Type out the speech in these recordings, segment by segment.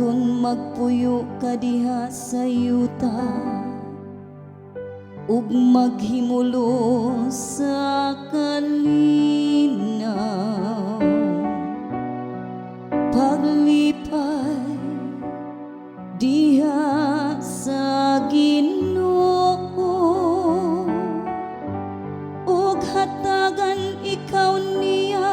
Dagon magpuyo ka diha sa yuta, ug maghimulo sa kalinaw. Paglipay diha sa Ginoo, ug hatagan ikaw niya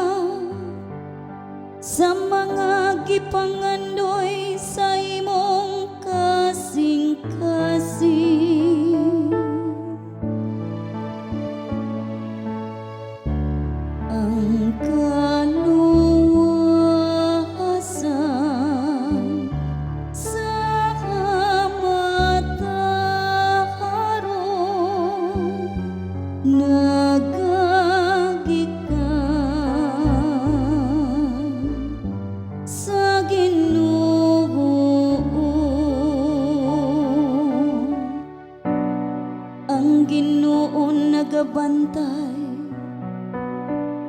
sa mga gipangandoy sa imong kasing-kasing. Ang kaluwasan sa mataharon nagagikan sa Ginoo. Ang Ginoo nagabantay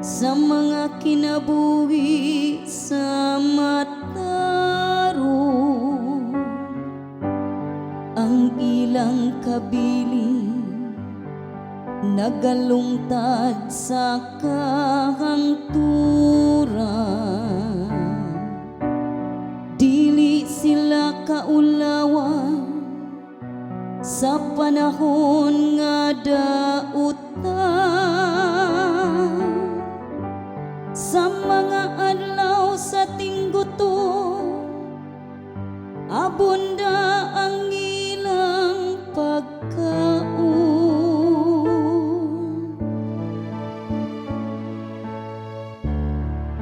sa mga kinabuhi sa mataron. Ang ilang kabilin nagalungtad sa kahangturan. Dili sila kaulawan sa panahon nga dautan. Sa mga adlaw sa tinggutom, abunda ang ilang pagkaon.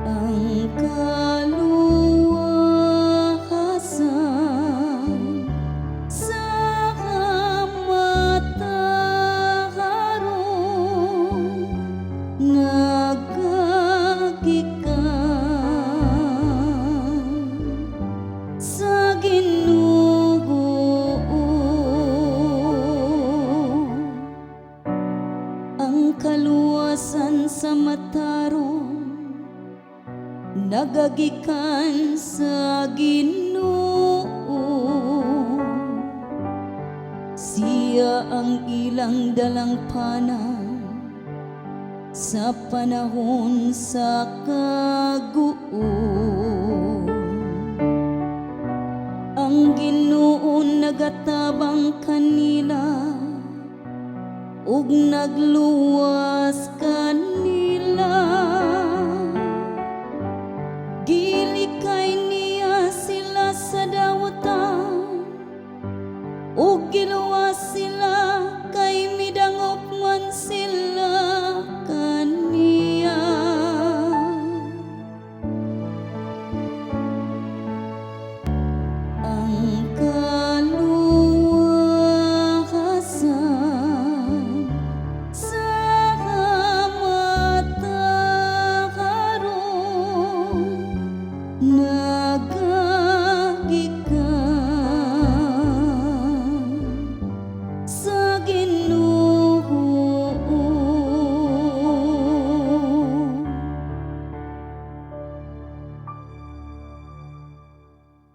Ang kaluwasan sa mataharon nagagikan sa Ginoo. Ang kaluwasan sa mataron nagagikan sa Ginoo. Siya ang ilang dalangpanan sa panahon sa kaguol.